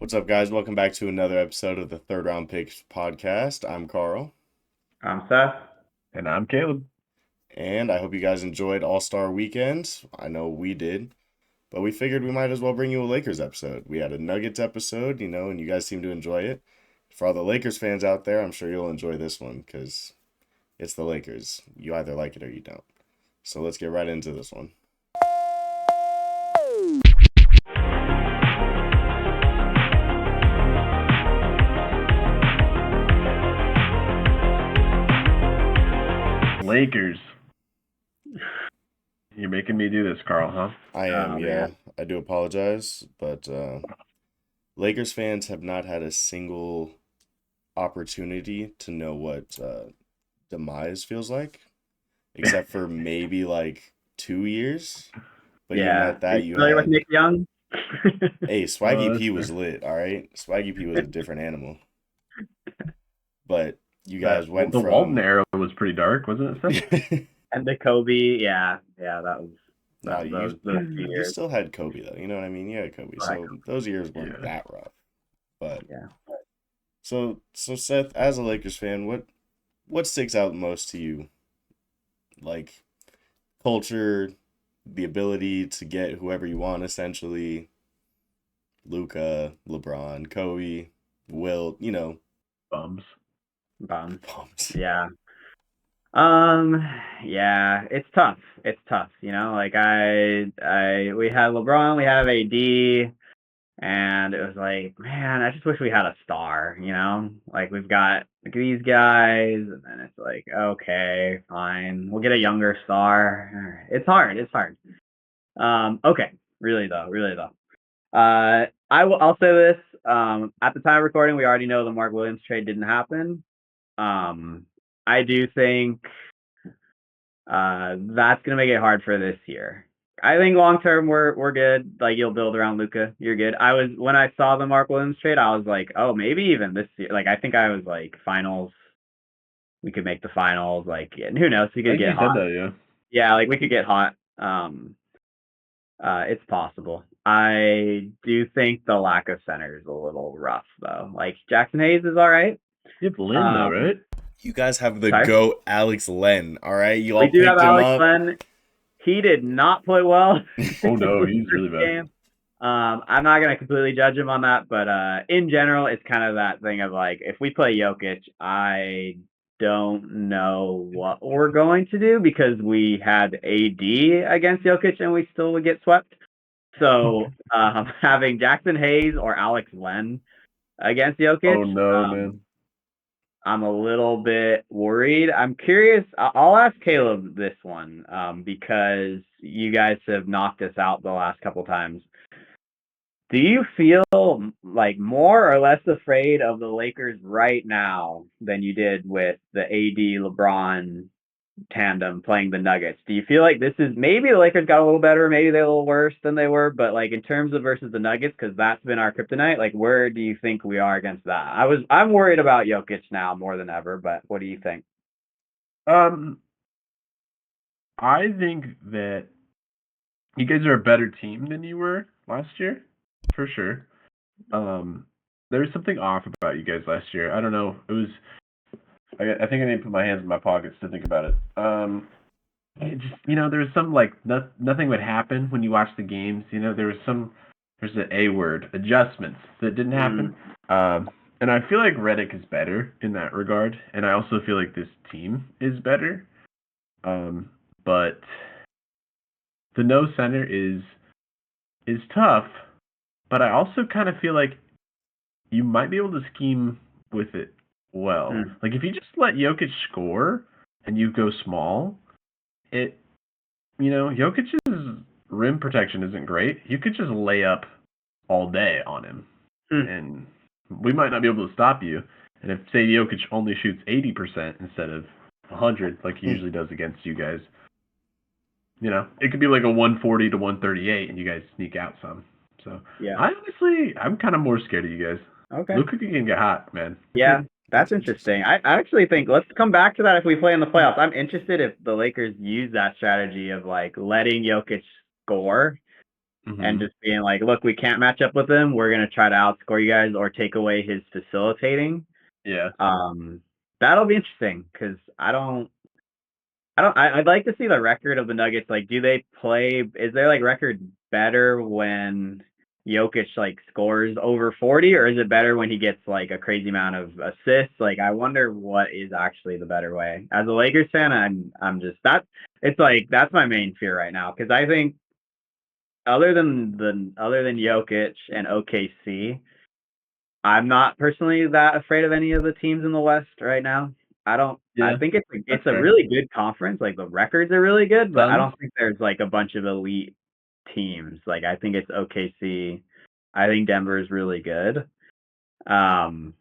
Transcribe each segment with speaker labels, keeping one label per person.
Speaker 1: What's up, guys? Welcome back to another episode of the Third Round Picks podcast. I'm Carl,
Speaker 2: I'm Seth.
Speaker 3: And I'm Caleb.
Speaker 1: and I hope you guys enjoyed All Star Weekend. I know we did, but we figured we might as well bring you a Lakers episode. We had a Nuggets episode, and you guys seem to enjoy it. For all the Lakers fans out there, I'm sure you'll enjoy this one because it's the Lakers. You either like it or you don't. So let's get right into this one.
Speaker 3: Lakers. You're making me do this, Carl, huh?
Speaker 1: I am,
Speaker 2: Oh,
Speaker 1: yeah.
Speaker 2: man.
Speaker 1: I do apologize, but Lakers fans have not had a single opportunity to know what demise feels like, except for maybe like 2 years. But even
Speaker 2: Yeah.
Speaker 1: at that, you
Speaker 2: Familiar with
Speaker 1: had
Speaker 2: Nick Young?
Speaker 1: hey, Swaggy
Speaker 3: that's
Speaker 1: P was
Speaker 3: fair.
Speaker 1: lit, all right? Swaggy P was a different animal. But you
Speaker 3: That
Speaker 1: guys went
Speaker 3: the Walton
Speaker 1: from
Speaker 3: era was pretty dark, wasn't it, Seth?
Speaker 2: And the Kobe. Yeah. Yeah, that was
Speaker 1: no,
Speaker 2: those few
Speaker 1: you
Speaker 2: years.
Speaker 1: still had Kobe though. You know what I mean? You had Kobe,
Speaker 2: Right.
Speaker 1: so those years weren't
Speaker 3: Yeah.
Speaker 1: that rough. But
Speaker 2: Yeah.
Speaker 1: so Seth, as a Lakers fan, what sticks out most to you? Like culture, the ability to get whoever you want, essentially. Luka, LeBron, Kobe, Wilt,
Speaker 3: Bums.
Speaker 2: Bums.
Speaker 1: bums.
Speaker 2: Yeah. Yeah, it's tough. It's tough, like we had LeBron, we have AD, and it was like, man, I just wish we had a star, Like we've got like these guys, and then it's like, okay, fine. We'll get a younger star. It's hard. It's hard. Okay. Really though. I'll say this. At the time of recording, we already know the Mark Williams trade didn't happen. I do think that's gonna make it hard for this year. I think long term we're good. Like you'll build around Luka, you're good. When I saw the Mark Williams trade, I was like, oh, maybe even this year. Like I think I was like finals. We could make the finals. Like and who knows? We
Speaker 3: I
Speaker 2: could
Speaker 3: think
Speaker 2: get
Speaker 3: you said
Speaker 2: hot.
Speaker 3: that, yeah.
Speaker 2: Yeah, like we could get hot. It's possible. I do think the lack of center is a little rough though. Like Jackson Hayes is all right.
Speaker 3: You have Lynn, though,
Speaker 2: Um,
Speaker 3: right?
Speaker 1: You guys have the
Speaker 2: sorry.
Speaker 1: GOAT Alex Len, all right? You
Speaker 2: We
Speaker 1: all
Speaker 2: do have
Speaker 1: picked him
Speaker 2: Alex
Speaker 1: up.
Speaker 2: Len. He did not play well.
Speaker 3: Oh, no,
Speaker 2: in the
Speaker 3: he's really
Speaker 2: first
Speaker 3: bad.
Speaker 2: game. I'm not gonna completely judge him on that, but in general, it's kind of that thing of like, if we play Jokic, I don't know what we're going to do because we had AD against Jokic and we still would get swept. So having Jackson Hayes or Alex Len against Jokic,
Speaker 3: Oh, no, man.
Speaker 2: I'm a little bit worried. I'm curious. I'll ask Caleb this one because you guys have knocked us out the last couple times. Do you feel like more or less afraid of the Lakers right now than you did with the AD LeBron tandem playing the Nuggets? Do you feel like this is maybe the Lakers got a little better, maybe they're a little worse than they were, but like in terms of versus the Nuggets, because that's been our kryptonite, like where do you think we are against that? I'm worried about Jokic now more than ever, but what do you think?
Speaker 3: Um, I think that you guys are a better team than you were last year, for sure. There was something off about you guys last year. I don't know. It was. I think I need to put my hands in my pockets to think about it. It just there was some like nothing would happen when you watch the games. There's the A word adjustments that didn't happen. And I feel like Reddick is better in that regard, and I also feel like this team is better. But the no center is tough, but I also kind of feel like you might be able to scheme with it well.
Speaker 2: Mm.
Speaker 3: Like if you just let Jokic score and you go small, Jokic's rim protection isn't great. You could just lay up all day on him, and we might not be able to stop you. And if say Jokic only shoots 80% instead of 100, like he usually does against you guys, it could be like a 140 to 138, and you guys sneak out some. So
Speaker 2: Yeah.
Speaker 3: I'm kind of more scared of you guys.
Speaker 2: Okay.
Speaker 3: Luka can get hot, man.
Speaker 2: Yeah, that's interesting. I actually think let's come back to that if we play in the playoffs. I'm interested if the Lakers use that strategy of like letting Jokic score and
Speaker 3: Mhm.
Speaker 2: just being like, look, we can't match up with him. We're gonna try to outscore you guys or take away his facilitating.
Speaker 3: Yeah.
Speaker 2: That'll be interesting because I'd like to see the record of the Nuggets. Like, do they play? Is their like record better when Jokic like scores over 40, or is it better when he gets like a crazy amount of assists? Like, I wonder what is actually the better way. As a Lakers fan, I'm just that. It's like that's my main fear right now because I think other than Jokic and OKC, I'm not personally that afraid of any of the teams in the West right now. I don't. I
Speaker 3: Yeah.
Speaker 2: think
Speaker 3: That's
Speaker 2: it's a
Speaker 3: fair.
Speaker 2: really good conference. Like the records are really good, but I
Speaker 3: Suns?
Speaker 2: don't think there's like a bunch of elite teams. Like I think it's OKC. I think Denver is really good. Um,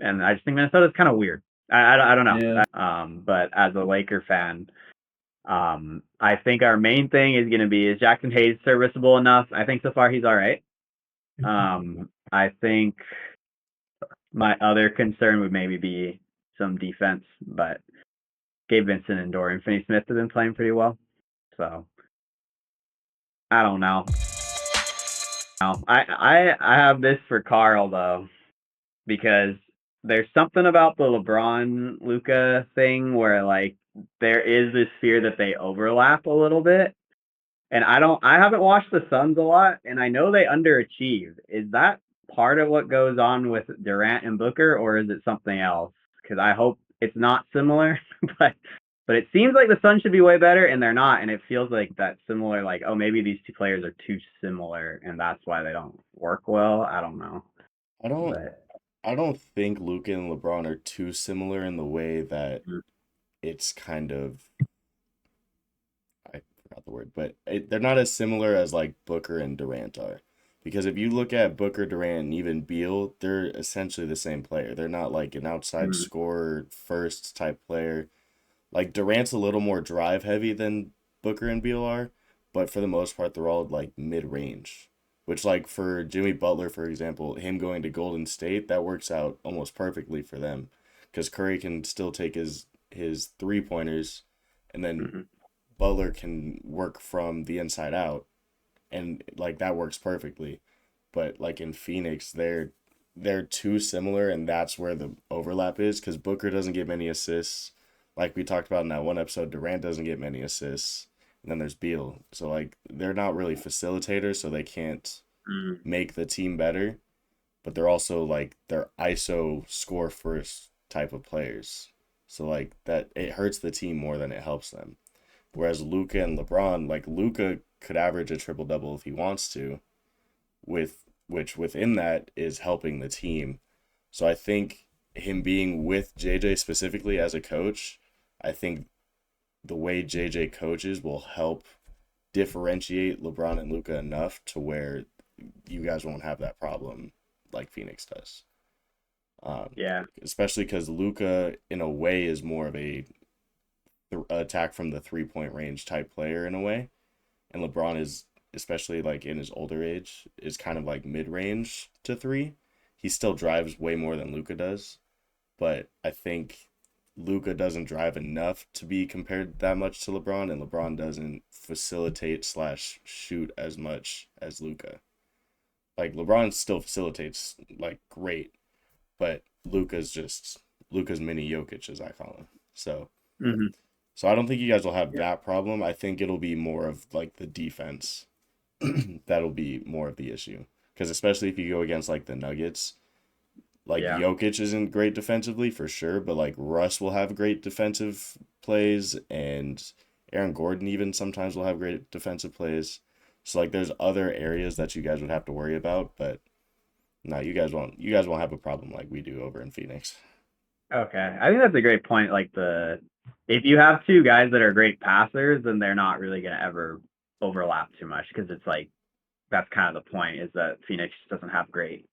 Speaker 2: and I just think Minnesota's kind of weird. I don't know.
Speaker 3: Yeah.
Speaker 2: But as a Laker fan, I think our main thing is going to be is Jackson Hayes serviceable enough? I think so far he's all right. I think my other concern would maybe be some defense, but Gabe Vincent and Dorian Finney-Smith have been playing pretty well. So I don't know. I have this for Carl though, because there's something about the LeBron Luka thing where like there is this fear that they overlap a little bit. And I haven't watched the Suns a lot, and I know they underachieve. Is that part of what goes on with Durant and Booker, or is it something else? Because I hope it's not similar, but it seems like the Suns should be way better, and they're not, and it feels like that similar, like oh maybe these two players are too similar, and that's why they don't work well. I don't know,
Speaker 1: I don't
Speaker 2: but
Speaker 1: I don't think Luka and LeBron are too similar in the way that
Speaker 2: mm,
Speaker 1: it's kind of I forgot the word, but they're not as similar as like Booker and Durant are. Because if you look at Booker, Durant, and even Beal, they're essentially the same player. They're not like an outside
Speaker 2: mm,
Speaker 1: scorer first type player. Like Durant's a little more drive heavy than Booker and Beal are, but for the most part, they're all like mid range. Which, like for Jimmy Butler, for example, him going to Golden State, that works out almost perfectly for them, because Curry can still take his 3 pointers, and then
Speaker 2: mm,
Speaker 1: Butler can work from the inside out, and like that works perfectly. But like in Phoenix, they're too similar, and that's where the overlap is because Booker doesn't get many assists. Like we talked about in that one episode, Durant doesn't get many assists. And then there's Beal. So like they're not really facilitators, so they can't
Speaker 2: mm.
Speaker 1: make the team better. But they're also like they're ISO score first type of players. So like that it hurts the team more than it helps them. Whereas Luka and LeBron, like Luka could average a triple double if he wants to, with which within that is helping the team. So I think him being with JJ specifically as a coach, I think the way JJ coaches will help differentiate LeBron and Luka enough to where you guys won't have that problem like Phoenix does.
Speaker 2: Yeah,
Speaker 1: Especially because Luka, in a way, is more of a attack from the 3 point range type player in a way, and LeBron is, especially like in his older age, is kind of like mid range to three. He still drives way more than Luka does, but I think Luka doesn't drive enough to be compared that much to LeBron, and LeBron doesn't facilitate slash shoot as much as Luka. Like LeBron still facilitates like great, but Luka's mini Jokic as I call him.
Speaker 2: hmm
Speaker 1: So I don't think you guys will have
Speaker 2: yeah,
Speaker 1: that problem. I think it'll be more of like the defense that'll be more of the issue. Because especially if you go against like the Nuggets, like
Speaker 2: yeah,
Speaker 1: Jokic isn't great defensively for sure, but like Russ will have great defensive plays, and Aaron Gordon even sometimes will have great defensive plays. So like there's other areas that you guys would have to worry about, but no, you guys won't have a problem like we do over in Phoenix.
Speaker 2: Okay, I think that's a great point. Like the if you have two guys that are great passers, then they're not really gonna ever overlap too much because it's like that's kind of the point is that Phoenix doesn't have great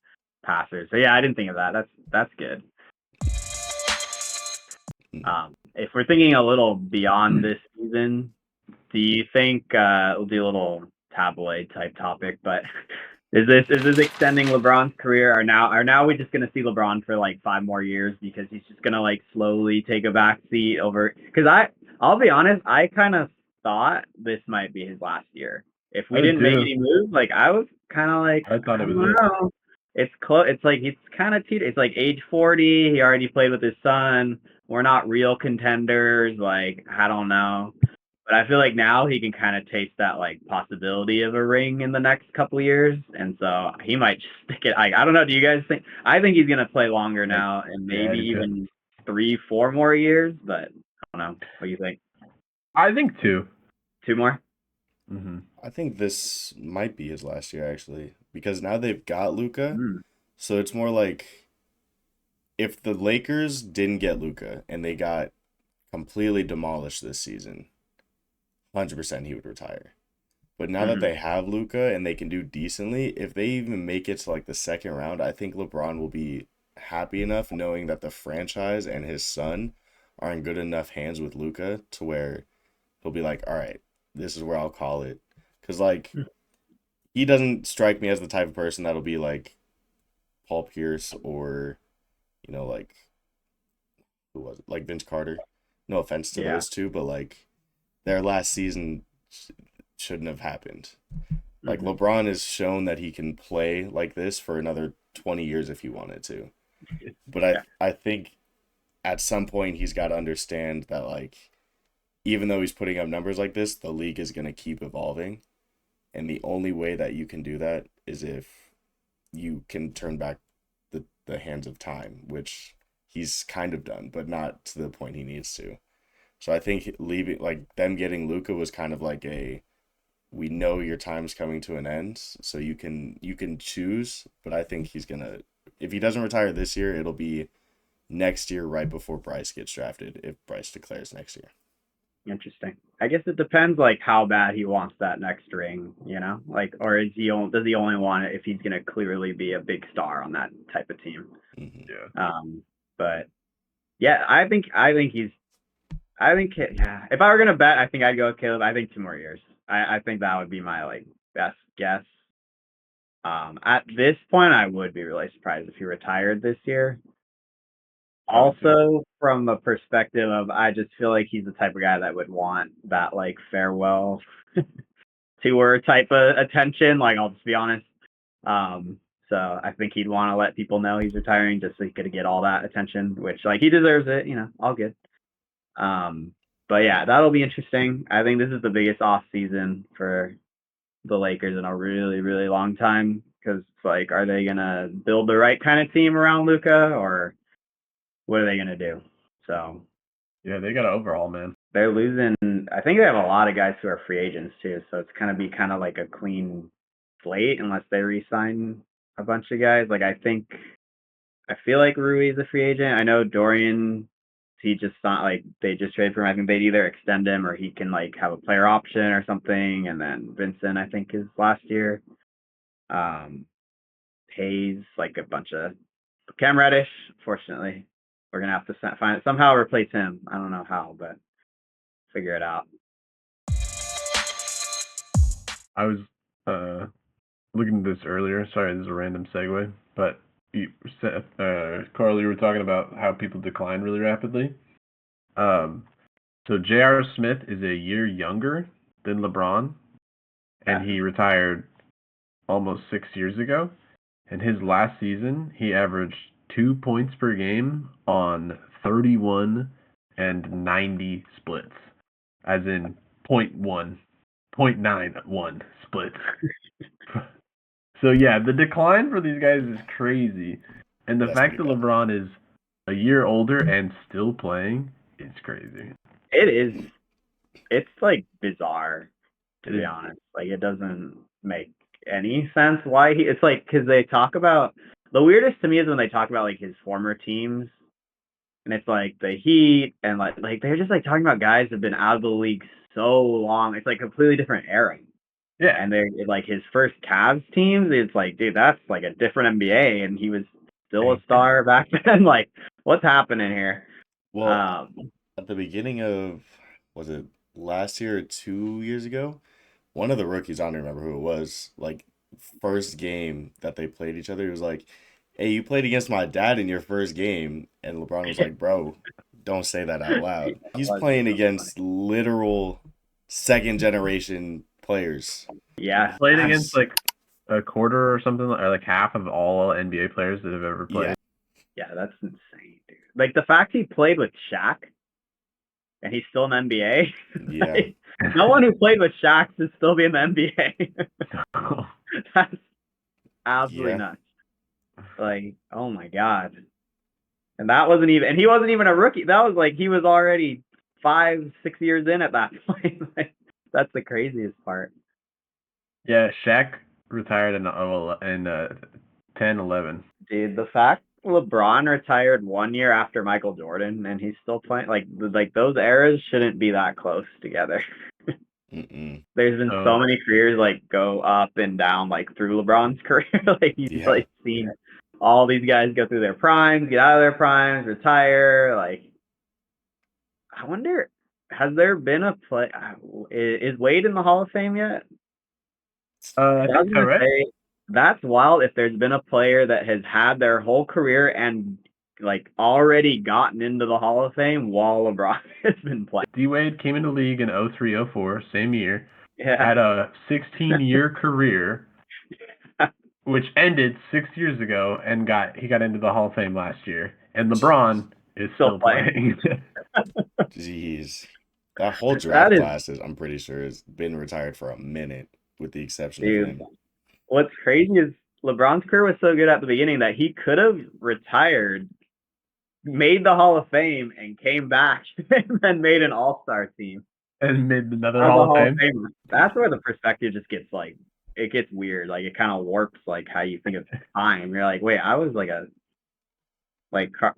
Speaker 2: passers. So yeah, I didn't think of that. That's good.
Speaker 1: Mm.
Speaker 2: If we're thinking a little beyond this season, do you think we'll do a little tabloid type topic, but is this extending LeBron's career? Are now we just gonna see LeBron for like 5 more years because he's just gonna like slowly take a back seat over? Because I'll be honest, I kind of thought this might be his last year. If
Speaker 3: I
Speaker 2: we
Speaker 3: did
Speaker 2: didn't make
Speaker 3: too.
Speaker 2: any moves, like I was kind of like,
Speaker 3: I thought
Speaker 2: I
Speaker 3: it
Speaker 2: don't
Speaker 3: was it.
Speaker 2: know. It's close. It's like he's kind of it's like age 40. He already played with his son. We're not real contenders. Like I don't know. But I feel like now he can kind of taste that like possibility of a ring in the next couple years, and so he might just stick it. I don't know. Do you guys think? I think he's gonna play longer now, and
Speaker 3: Yeah, I
Speaker 2: maybe
Speaker 3: did too.
Speaker 2: even 3, 4 more years. But I don't know. What do you think?
Speaker 3: I think two.
Speaker 2: 2 more?
Speaker 3: Mm-hmm.
Speaker 1: I think this might be his last year actually, because now they've got Luka,
Speaker 2: Mm,
Speaker 1: so it's more like if the Lakers didn't get Luka and they got completely demolished this season, 100% he would retire. But now that
Speaker 2: hmm
Speaker 1: they have Luka and they can do decently, if they even make it to like the second round, I think LeBron will be happy enough knowing that the franchise and his son are in good enough hands with Luka to where he'll be like, all right, this is where I'll call it. Because like he doesn't strike me as the type of person that'll be like Paul Pierce or like who was it? Like Vince Carter. No offense to
Speaker 2: Yeah.
Speaker 1: those two, but like their last season shouldn't have happened. Like
Speaker 2: hmm
Speaker 1: LeBron has shown that he can play like this for another 20 years if he wanted to. But I
Speaker 2: Yeah.
Speaker 1: I think at some point he's got to understand that like even though he's putting up numbers like this, the league is going to keep evolving, and the only way that you can do that is if you can turn back the hands of time, which he's kind of done, but not to the point he needs to. So I think leaving like them getting Luca was kind of like a we know your time's coming to an end, so you can choose, but I think he's gonna if he doesn't retire this year, it'll be next year right before Bryce gets drafted if Bryce declares next year.
Speaker 2: Interesting. I guess it depends like how bad he wants that next ring, like, or does he only want it if he's gonna clearly be a big star on that type of team?
Speaker 1: Hmm.
Speaker 3: Yeah.
Speaker 2: But yeah, yeah. If I were gonna bet, I think I'd go with Caleb. I think 2 more years. I think that would be my like best guess. At this point, I would be really surprised if he retired this year.
Speaker 3: I would too.
Speaker 2: Also, from a perspective of, I just feel like he's the type of guy that would want that like farewell tour type of attention. Like, I'll just be honest. Um, so I think he'd want to let people know he's retiring just so he could get all that attention, which like he deserves it. All good. Um, but yeah, that'll be interesting. I think this is the biggest off season for the Lakers in a really, really long time because it's like, are they gonna build the right kind of team around Luka, or what are they gonna do? So
Speaker 3: Yeah, they got an overhaul, man.
Speaker 2: they're losing. I think they have a lot of guys who are free agents too. So it's kind of like a clean slate unless they re-sign a bunch of guys. Like I feel like Rui is a free agent. I know Dorian. He just not like they just traded for him. I think they'd either extend him or he can like have a player option or something. And then Vincent, I think, is last year. Um, Hayes, like a bunch of Cam Reddish. Fortunately, we're gonna have to find somehow replace him. I don't know how, but figure it out.
Speaker 3: I was looking at this earlier. Sorry, this is a random segue, but Carl, you were talking about how people decline really rapidly. Um, so J.R. Smith is a year younger than LeBron, and
Speaker 2: Yeah.
Speaker 3: he retired almost 6 years ago. In his last season, he averaged 2 points per game on 31 and 90 splits, as in 0.91 splits. So yeah, the decline for these guys is crazy, and the
Speaker 1: That's
Speaker 3: fact
Speaker 1: pretty
Speaker 3: that
Speaker 1: bad.
Speaker 3: LeBron is a year older and still playing is crazy.
Speaker 2: It is. It's like bizarre, to
Speaker 3: It
Speaker 2: be
Speaker 3: is.
Speaker 2: honest. Like it doesn't make any sense why he. It's like because they talk about the weirdest to me is when they talk about like his former teams, and it's like the Heat and like they're just like talking about guys who've been out of the league so long. It's like a completely different era.
Speaker 3: Yeah,
Speaker 2: And they're like his first Cavs teams. It's like, dude, that's like a different NBA, and he was still a star back then. Like, what's happening here?
Speaker 1: Well,
Speaker 2: Um,
Speaker 1: at the beginning of was it last year or 2 years ago? One of the rookies, I don't remember who it was, like first game that they played each other, he was like, "Hey, you played against my dad in your first game." And LeBron was like, "Bro, don't say that out loud." He's
Speaker 2: was
Speaker 1: playing
Speaker 2: so funny.
Speaker 1: against literal second generation players.
Speaker 2: Yeah.
Speaker 3: Played against like a quarter or something, or like half of all NBA players that have ever played.
Speaker 2: Yeah, that's insane, dude. Like the fact he played with Shaq and he's still in the NBA.
Speaker 1: Yeah.
Speaker 2: Like, no one who played with Shaq should still be in the NBA. That's absolutely
Speaker 1: Yeah.
Speaker 2: nuts. Like, oh my god. And that wasn't even, and he wasn't even a rookie. That was like he was already 5, 6 years in at that point. Like, that's the craziest part.
Speaker 3: Yeah, Shaq retired in 10, 11.
Speaker 2: Dude, the fact LeBron retired 1 year after Michael Jordan and he's still playing, like those eras shouldn't be that close together.
Speaker 1: Mm-mm.
Speaker 2: There's been so many careers like go up and down like through LeBron's career. Like he's like seen all these guys go through their primes, get out of their primes, retire. Like, I wonder, has there been a play? Is Wade in the Hall of Fame yet?
Speaker 3: I
Speaker 2: I was
Speaker 3: think so,
Speaker 2: gonna
Speaker 3: right?
Speaker 2: say that's wild if there's been a player that has had their whole career and like already gotten into the Hall of Fame while LeBron has been playing.
Speaker 3: D Wade came into the league in 03, 04, same year.
Speaker 2: Yeah.
Speaker 3: Had a 16-year career, which ended 6 years ago, and he got into the Hall of Fame last year. And LeBron is still playing.
Speaker 1: Jeez. That whole draft
Speaker 2: That is,
Speaker 1: class I'm pretty sure, has been retired for a minute, with the exception of
Speaker 2: dude,
Speaker 1: him.
Speaker 2: what's crazy is LeBron's career was so good at the beginning that he could have retired, made the Hall of Fame, and came back and then made an All-Star team.
Speaker 3: And made another
Speaker 2: As a
Speaker 3: Hall of Fame.
Speaker 2: Famer. That's where the perspective just gets like, it gets weird. Like it kind of warps like how you think of time. You're like, wait, I was like like what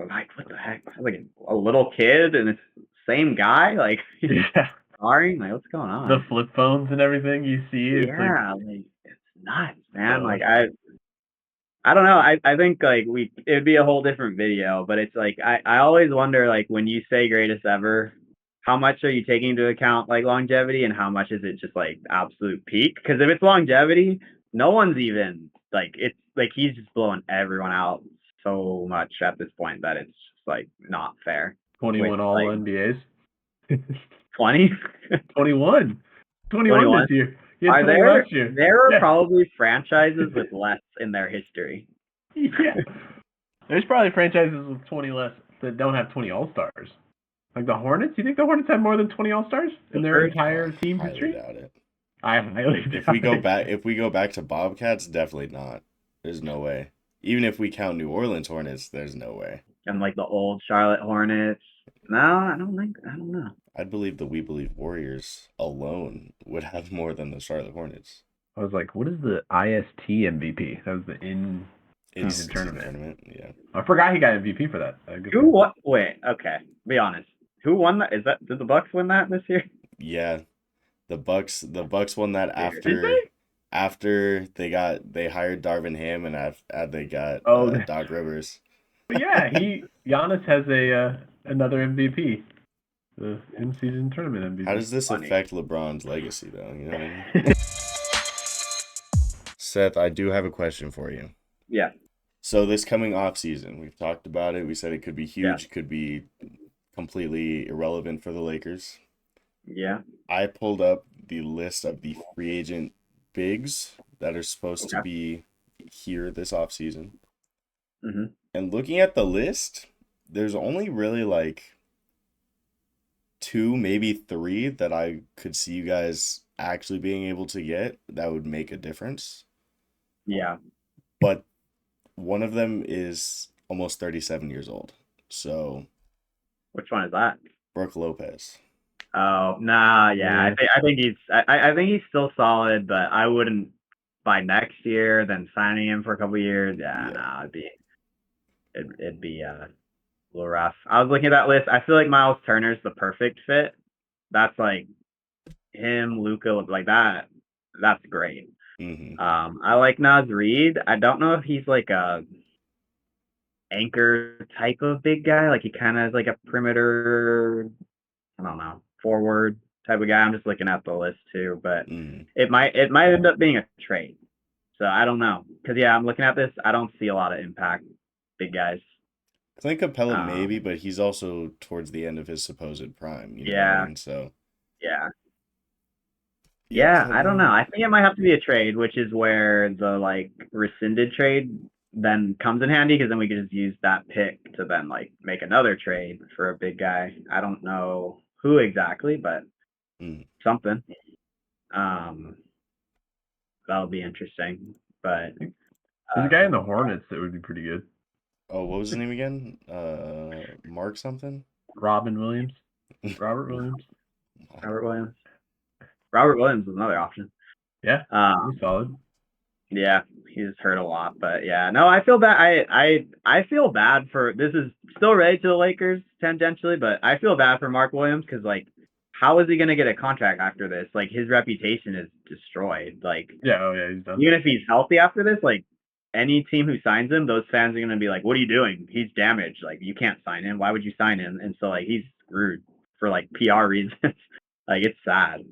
Speaker 2: the heck? I was like a little kid and it's the same guy. Like,
Speaker 3: Yeah.
Speaker 2: sorry, like what's going on?
Speaker 3: The flip phones and everything you see. It's
Speaker 2: yeah, like it's nuts, man. Like I don't know. I think like it'd be a whole different video, but it's like I always wonder like when you say greatest ever, how much are you taking into account like longevity and how much is it just like absolute peak? Because if it's longevity, no one's even like it's like he's just blowing everyone out so much at this point that it's just like not fair.
Speaker 3: 21
Speaker 2: With,
Speaker 3: All
Speaker 2: like,
Speaker 3: NBAs.
Speaker 2: 20?
Speaker 3: 21. 21 this year. He had 20 last year.
Speaker 2: There are probably franchises with less in their history.
Speaker 3: Yeah. There's probably franchises with 20 less that don't have 20 All-Stars. Like the Hornets? You think the Hornets have more than 20 All-Stars in their entire team history?
Speaker 1: Highly doubt it.
Speaker 3: I highly doubt it.
Speaker 1: If we go back to Bobcats, definitely not. There's no way. Even if we count New Orleans Hornets, there's no way.
Speaker 2: And like the old Charlotte Hornets. No, I don't know.
Speaker 1: I'd believe the We Believe Warriors alone would have more than the Charlotte Hornets.
Speaker 3: I was like, what is the IST MVP? That was the in-season tournament.
Speaker 1: Yeah.
Speaker 3: I forgot he got MVP for that.
Speaker 2: Who what? Wait, okay. Be honest. Who won that? Did the Bucks win that this year?
Speaker 1: Yeah. The Bucks won that after they hired Darvin Ham and they got Doc Rivers.
Speaker 3: But yeah, Giannis has another MVP. The in-season tournament MVP.
Speaker 1: How does this affect LeBron's legacy, though? You know what I mean? Seth, I do have a question for you.
Speaker 2: Yeah.
Speaker 1: So this coming off season, we've talked about it. We said it could be huge, could be completely irrelevant for the Lakers.
Speaker 2: Yeah.
Speaker 1: I pulled up the list of the free agent bigs that are supposed to be here this off season.
Speaker 2: Mm-hmm.
Speaker 1: And looking at the list, there's only really like 2, maybe 3 that I could see you guys actually being able to get that would make a difference.
Speaker 2: Yeah.
Speaker 1: But one of them is almost 37 years old. So
Speaker 2: which one is that?
Speaker 1: Brook Lopez.
Speaker 2: Oh, nah, yeah. I think he's still solid, but I wouldn't by next year, then signing him for a couple years. Yeah, nah, it'd be a little rough. I was looking at that list. I feel like Miles Turner's the perfect fit. That's like him, Luka, like that. That's great.
Speaker 1: Mm-hmm.
Speaker 2: I like Naz Reid. I don't know if he's like a anchor type of big guy. Like he kind of is like a perimeter, I don't know, forward type of guy. I'm just looking at the list too, but it might end up being a trade. So I don't know. Because yeah, I'm looking at this. I don't see a lot of impact big guys.
Speaker 1: Clint Capella maybe, but he's also towards the end of his supposed prime. You know what I mean? So
Speaker 2: yeah. Yeah,
Speaker 1: I
Speaker 2: I don't know.
Speaker 1: mean,
Speaker 2: I think it might have to be a trade, which is where the like rescinded trade then comes in handy because then we can just use that pick to then like make another trade for a big guy. I don't know who exactly, but
Speaker 1: mm,
Speaker 2: something. Um, that'll be interesting. But
Speaker 3: There's a guy in
Speaker 2: um,
Speaker 3: the Hornets that would be pretty good.
Speaker 1: oh, what was his name again? Mark something?
Speaker 3: Robin Williams. Robert Williams.
Speaker 2: Robert Williams. Robert Williams is another option.
Speaker 3: Yeah,
Speaker 2: Um,
Speaker 3: he's solid.
Speaker 2: Yeah, he's hurt a lot, but yeah, no, I feel bad. I feel bad for this is still related to the Lakers tangentially, but I feel bad for Mark Williams because like, how is he gonna get a contract after this? Like his reputation is destroyed. Like
Speaker 3: Yeah, oh yeah, he's done.
Speaker 2: even if he's healthy after this, like any team who signs him, those fans are gonna be like, "What are you doing? He's damaged. Like you can't sign him. Why would you sign him?" And so like he's screwed for like PR reasons. Like it's sad. It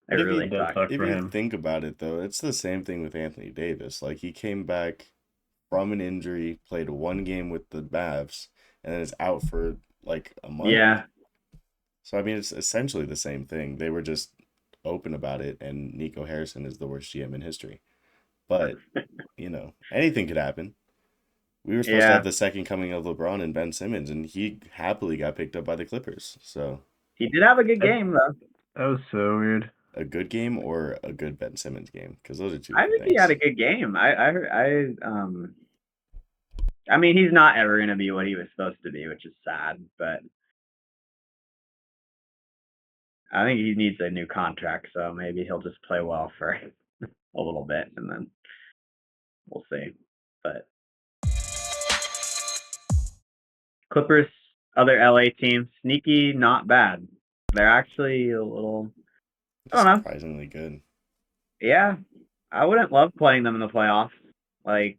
Speaker 1: But
Speaker 3: It
Speaker 2: really
Speaker 3: does
Speaker 2: sucks.
Speaker 3: suck
Speaker 1: if
Speaker 3: for
Speaker 1: you
Speaker 3: him.
Speaker 1: think about it though, it's the same thing with Anthony Davis. Like he came back from an injury, played one game with the Mavs, and then is out for like a month.
Speaker 2: Yeah,
Speaker 1: So I mean, it's essentially the same thing. They were just open about it, and Nico Harrison is the worst GM in history. But anything could happen. We were supposed to have
Speaker 2: yeah.
Speaker 1: the second coming of LeBron and Ben Simmons, and he happily got picked up by the Clippers. So
Speaker 2: He did have a good
Speaker 3: That,
Speaker 2: game though.
Speaker 3: that was so weird.
Speaker 1: a good game or a good Ben Simmons game, because those are two
Speaker 2: I
Speaker 1: different
Speaker 2: think he had
Speaker 1: things.
Speaker 2: a good game. I mean, he's not ever gonna be what he was supposed to be, which is sad. But I think he needs a new contract, so maybe he'll just play well for a little bit, and then we'll see. But Clippers, other LA team, sneaky, not bad. They're actually a little. I don't know.
Speaker 1: Surprisingly good.
Speaker 2: Yeah, I wouldn't love playing them in the playoffs. Like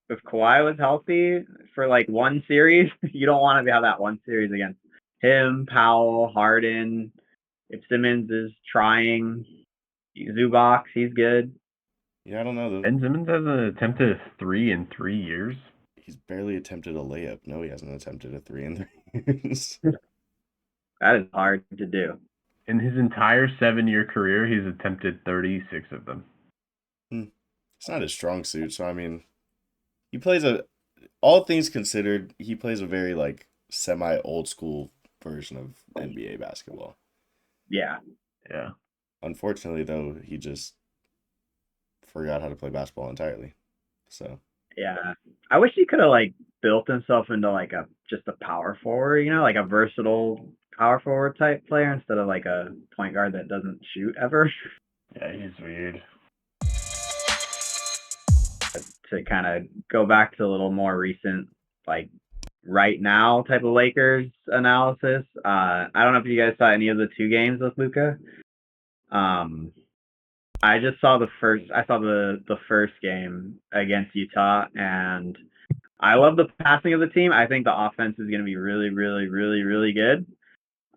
Speaker 2: if Kawhi was healthy for like one series, you don't want to have that one series against him, Powell, Harden. If Simmons is trying, Zubac, he's good.
Speaker 1: Yeah, I don't know.
Speaker 3: Ben Simmons hasn't attempted a three in 3 years.
Speaker 1: He's barely attempted a layup. No, he hasn't attempted a three in 3 years.
Speaker 2: That is hard to do.
Speaker 3: In his entire 7-year career, he's attempted 36 of them.
Speaker 1: It's not his strong suit. So I mean, he plays all things considered, he plays a very like semi old school version of NBA basketball.
Speaker 2: Yeah.
Speaker 3: Yeah.
Speaker 1: Unfortunately, though, he just forgot how to play basketball entirely. So
Speaker 2: Yeah. I wish he could have like built himself into like a just a power forward, like a versatile power forward type player instead of like a point guard that doesn't shoot ever.
Speaker 3: Yeah, he's weird.
Speaker 2: To kind of go back to a little more recent, like right now type of Lakers analysis. I don't know if you guys saw any of the two games with Luka. I just saw the first. I saw the first game against Utah, and I love the passing of the team. I think the offense is going to be really, really, really, really good.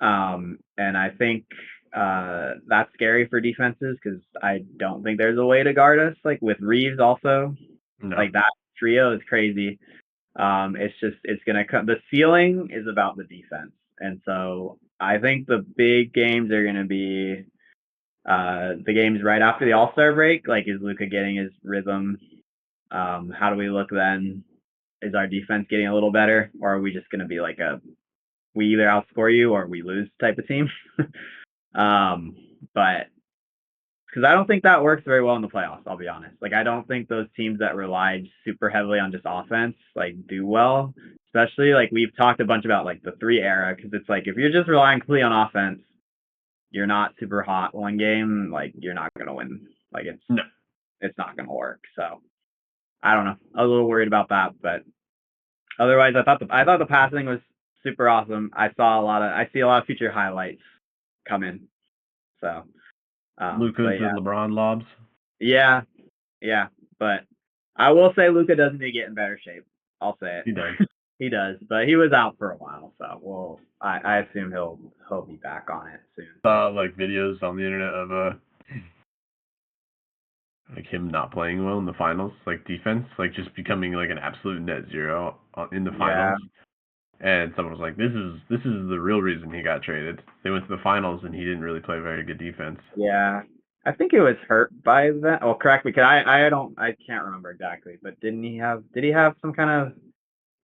Speaker 2: And I think that's scary for defenses because I don't think there's a way to guard us. Like with Reeves, also,
Speaker 3: No.
Speaker 2: like that trio is crazy. It's gonna come. The ceiling is about the defense, and so I think the big games are gonna be the games right after the All Star break. Like, is Luka getting his rhythm? How do we look then? Is our defense getting a little better, or are we just gonna be like we either outscore you or we lose type of team? But because I don't think that works very well in the playoffs. I'll be honest. Like I don't think those teams that rely super heavily on just offense like do well. Especially like we've talked a bunch about like the three era because it's like if you're just relying completely on offense, you're not super hot one game. Like you're not gonna win. Like
Speaker 3: No.
Speaker 2: it's not gonna work. So I don't know. I was a little worried about that, but otherwise I thought the passing was super awesome. I see a lot of future highlights coming. So
Speaker 3: Luca
Speaker 2: but
Speaker 3: to
Speaker 2: yeah.
Speaker 3: LeBron lobs.
Speaker 2: Yeah, yeah, but I will say Luka does need to get in better shape. I'll say it.
Speaker 3: He does.
Speaker 2: He does, but he was out for a while, so I assume he'll be back on it soon.
Speaker 3: Saw like videos on the internet of like him not playing well in the finals, like defense, like just becoming like an absolute net zero in the
Speaker 2: Yeah,
Speaker 3: finals. And someone was like, "This is the real reason he got traded. They went to the finals and he didn't really play very good defense."
Speaker 2: yeah. I think it was hurt by that. Oh, correct me, because I can't remember exactly, but did he have some kind of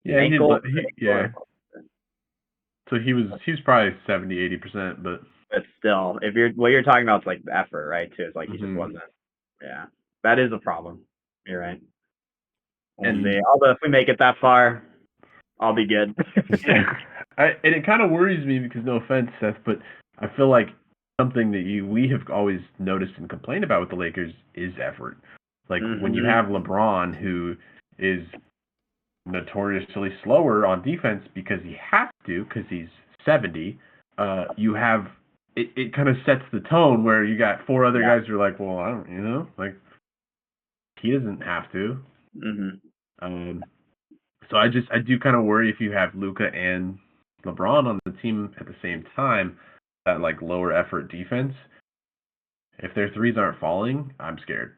Speaker 3: Yeah, he did.
Speaker 2: ankle?
Speaker 3: Yeah. So he was probably 70-80%,
Speaker 2: But still, if what you're talking about is like the effort, right? Too, it's like he just
Speaker 3: mhm.
Speaker 2: wasn't. Yeah, that is a problem. You're right. We'll
Speaker 3: And
Speaker 2: see. Although if we make it that far, I'll be good.
Speaker 3: yeah, and it kind of worries me because no offense, Seth, but I feel like something that we have always noticed and complained about with the Lakers is effort. Like when you
Speaker 2: Hmm.
Speaker 3: have LeBron, who is notoriously slower on defense because he has to, because he's 70, you have it kind of sets the tone where you got four other
Speaker 2: Yeah.
Speaker 3: guys who are like, well, I don't, like he doesn't have to.
Speaker 2: Hmm.
Speaker 3: Um, so I do kind of worry if you have Luka and LeBron on the team at the same time, that like lower effort defense. If their threes aren't falling, I'm scared.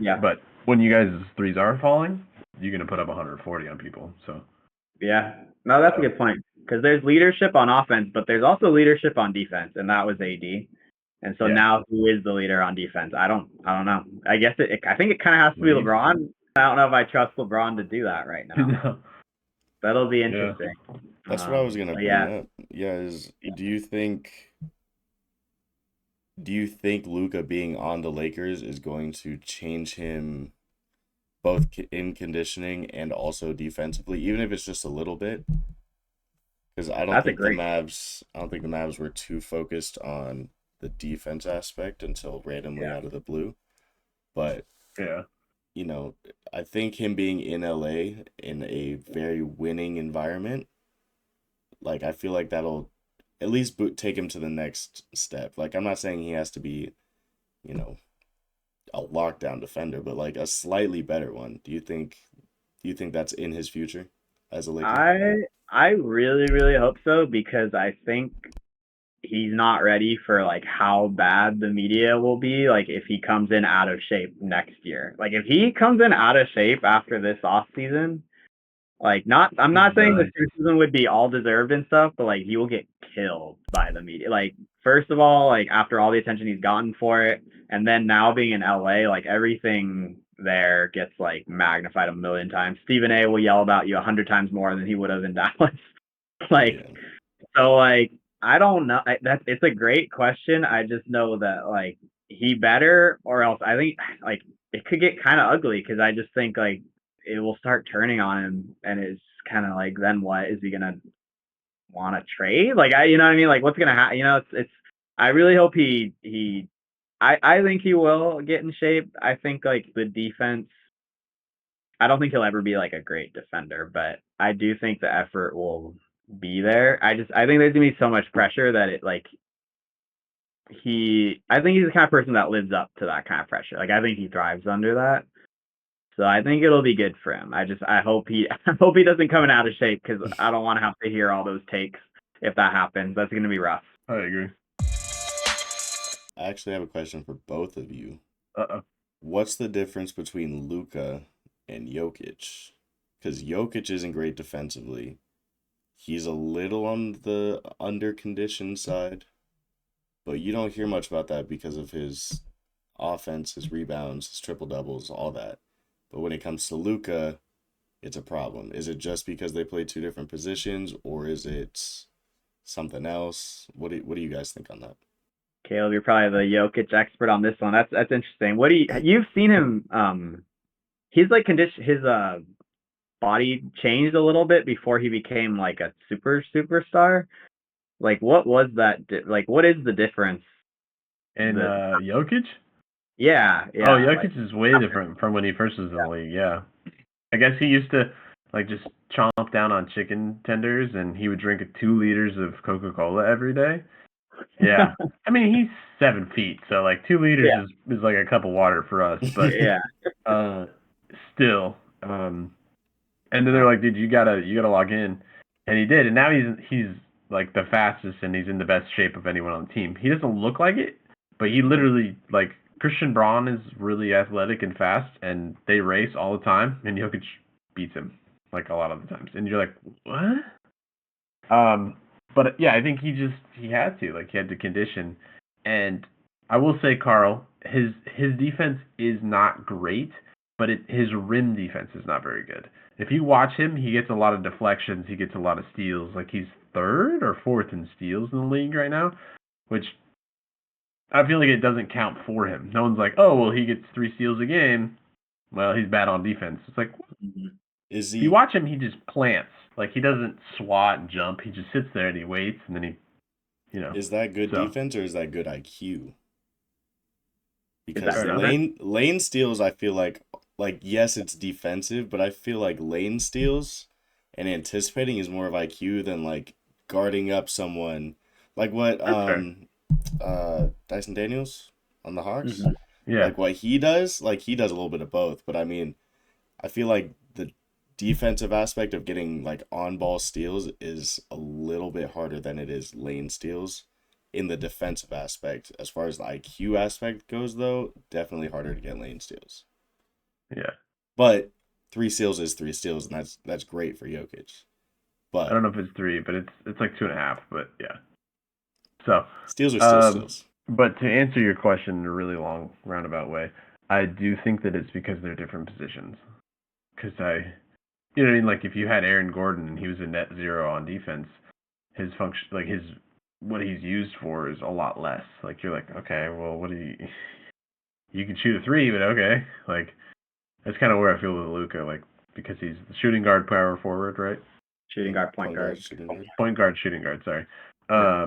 Speaker 2: Yeah.
Speaker 3: But when you guys' threes are falling, you're gonna put up 140 on people. So
Speaker 2: Yeah. No, that's a good point. Because there's leadership on offense, but there's also leadership on defense, and that was AD. And so
Speaker 3: yeah,
Speaker 2: now, who is the leader on defense? I don't know. I guess I think it kind of has to be
Speaker 3: Wade.
Speaker 2: LeBron. I don't know if I trust LeBron to do that right now.
Speaker 3: No.
Speaker 2: That'll be
Speaker 3: Yeah.
Speaker 2: interesting.
Speaker 1: That's what I was gonna
Speaker 2: But
Speaker 1: bring
Speaker 2: yeah,
Speaker 1: up. Yeah, is do you think Luka being on the Lakers is going to change him both in conditioning and also defensively, even if it's just a little bit? Because
Speaker 2: that's a great.
Speaker 1: I don't think the Mavs were too focused on the defense aspect until randomly
Speaker 2: Yeah.
Speaker 1: out of the blue. But
Speaker 3: Yeah.
Speaker 1: I think him being in LA in a very winning environment, like I feel like that'll at least take him to the next step. Like I'm not saying he has to be, you know, a lockdown defender, but like a slightly better one. Do you think that's in his future as a Laker?
Speaker 2: I I really really hope so because I think he's not ready for like how bad the media will be like if he comes in out of shape next year. Like if he comes in out of shape after this off season, like I'm
Speaker 3: He's
Speaker 2: not saying the
Speaker 3: done.
Speaker 2: criticism would be all deserved and stuff, but like he will get killed by the media. Like first of all, like after all the attention he's gotten for it, and then now being in LA, like everything there gets like magnified a million times. Stephen A will yell about you 100 times more than he would have in Dallas. Like
Speaker 1: Yeah.
Speaker 2: so, like I don't know. It's a great question. I just know that like he better or else I think like it could get kind of ugly because I just think like it will start turning on him and it's kind of like then what is he gonna want to trade? Like you know what I mean? Like what's gonna happen? You know, it's. I really hope he. I think he will get in shape. I think like the defense. I don't think he'll ever be like a great defender, but I do think the effort will be there. I think there's gonna be so much pressure that it like I think he's the kind of person that lives up to that kind of pressure. Like I think he thrives under that. So I think it'll be good for him. I hope I hope he doesn't come in out of shape because I don't want to have to hear all those takes if that happens. That's gonna be rough.
Speaker 3: I agree.
Speaker 1: I actually have a question for both of you.
Speaker 3: Uh-oh.
Speaker 1: What's the difference between Luka and Jokic? Because Jokic isn't great defensively. He's a little on the under conditioned side, but you don't hear much about that because of his offense, his rebounds, his triple doubles, all that. But when it comes to Luka, it's a problem. Is it just because they play two different positions, or is it something else? What do you guys think on that?
Speaker 2: Caleb, you're probably the Jokic expert on this one. That's interesting. What do you've seen him? He's like his body changed a little bit before he became like a superstar. Like what was that? Like what is the difference?
Speaker 3: And
Speaker 2: The
Speaker 3: Jokic?
Speaker 2: yeah
Speaker 3: Oh,
Speaker 2: yeah like
Speaker 3: Jokic is way different from when he first was in the league. Yeah. I guess he used to like just chomp down on chicken tenders, and he would drink 2 liters of Coca-Cola every day. Yeah. I mean, he's 7 feet, so like 2 liters
Speaker 2: yeah
Speaker 3: is like a cup of water for us, but
Speaker 2: yeah.
Speaker 3: uh, still. And then they're like, dude, you gotta log in, and he did, and now he's like the fastest, and he's in the best shape of anyone on the team. He doesn't look like it, but he literally like Christian Braun is really athletic and fast, and they race all the time, and Jokic beats him like a lot of the times, and you're like, what? Um, but yeah, I think he had to like he had to condition, and I will say, Carl, his defense is not great, but his rim defense is not very good. If you watch him, he gets a lot of deflections. He gets a lot of steals. Like he's third or fourth in steals in the league right now, which I feel like it doesn't count for him. No one's like, oh, well, he gets 3 steals a game. Well, he's bad on defense. It's like,
Speaker 1: Is
Speaker 3: if you
Speaker 1: he
Speaker 3: watch him, he just plants. Like he doesn't swat and jump. He just sits there and he waits, and then
Speaker 1: is that good
Speaker 3: So
Speaker 1: defense or is that good IQ?
Speaker 2: Is
Speaker 1: Because
Speaker 2: that
Speaker 3: fair enough.
Speaker 2: different?
Speaker 1: lane steals, I feel like yes, it's defensive, but I feel like lane steals and anticipating is more of IQ than like guarding up someone, like what
Speaker 3: That's fair.
Speaker 1: Dyson Daniels on the Hawks,
Speaker 2: Mm-hmm.
Speaker 3: Yeah,
Speaker 1: like what he does, like he does a little bit of both. But I mean, I feel like the defensive aspect of getting like on ball steals is a little bit harder than it is lane steals in the defensive aspect. As far as the IQ aspect goes, though, definitely harder to get lane steals.
Speaker 3: yeah.
Speaker 1: But 3 steals is 3 steals, and that's great for Jokic.
Speaker 3: I don't
Speaker 1: But
Speaker 3: know if it's 3, but it's like 2.5. But yeah. So,
Speaker 1: steals are still
Speaker 3: um,
Speaker 1: steals.
Speaker 3: but to answer your question in a really long roundabout way, I do think that it's because they're different positions. Because you know what I mean? Like if you had Aaron Gordon and he was a net zero on defense, his function, like his what he's used for is a lot less. Like you're like, okay, well, what do you can shoot a 3, but okay, like that's kind of where I feel with Luka, like because he's the shooting guard, power forward, right?
Speaker 2: Shooting guard, point
Speaker 1: Point guard,
Speaker 2: guard.
Speaker 1: shooting guard.
Speaker 3: Point guard, shooting guard. Sorry.
Speaker 2: Yeah.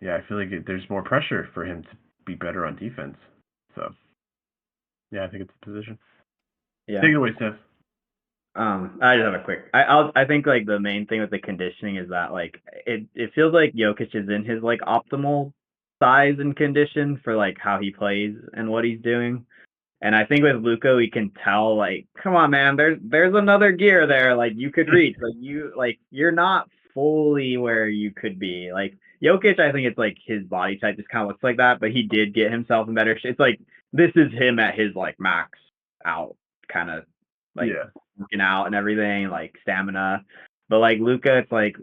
Speaker 3: Yeah, I feel like there's more pressure for him to be better on defense. So yeah, I think it's a position.
Speaker 2: Yeah.
Speaker 3: Take it away, Steph.
Speaker 2: I just have a quick. I think like the main thing with the conditioning is that like it feels like Jokic is in his like optimal size and condition for like how he plays and what he's doing. And I think with Luka, we can tell like, come on, man, there's another gear there. Like you could reach. You're not fully where you could be. Like Jokic, I think it's like his body type just kind of looks like that, but he did get himself in better shape. It's like this is him at his like max out kind of like
Speaker 3: Yeah.
Speaker 2: working out and everything, like stamina. But like Luka, it's like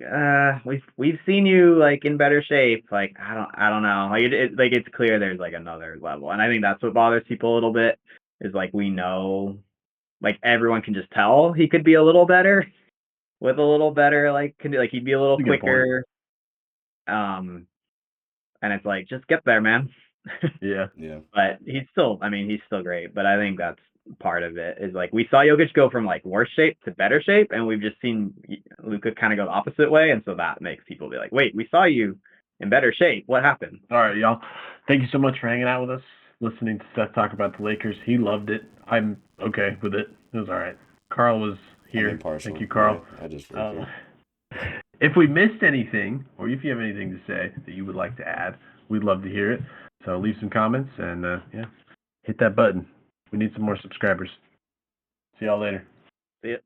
Speaker 2: we've seen you like in better shape. Like I don't know. Like like it's clear there's like another level, and I think that's what bothers people a little bit is like we know like everyone can just tell he could be a little better with a little better like he'd be a little
Speaker 3: That's a good point.
Speaker 2: quicker. And it's like just get there, man.
Speaker 3: Yeah.
Speaker 1: Yeah.
Speaker 2: But he's still great. But I think that's part of it is like we saw Jokic go from like worse shape to better shape, and we've just seen Luka kind of go the opposite way, and so that makes people be like, wait, we saw you in better shape. What happened?
Speaker 3: All right, y'all. Thank you so much for hanging out with us, listening to Seth talk about the Lakers. He loved it. I'm okay with it. It was all right. Carl was
Speaker 1: I'm
Speaker 3: here. Thank
Speaker 1: impartial.
Speaker 3: you,
Speaker 1: Yeah,
Speaker 3: Carl.
Speaker 1: I just work
Speaker 3: Um,
Speaker 1: here.
Speaker 3: if we missed anything, or if you have anything to say that you would like to add, we'd love to hear it. So leave some comments and yeah, hit that button. We need some more subscribers. See y'all later.
Speaker 2: See it.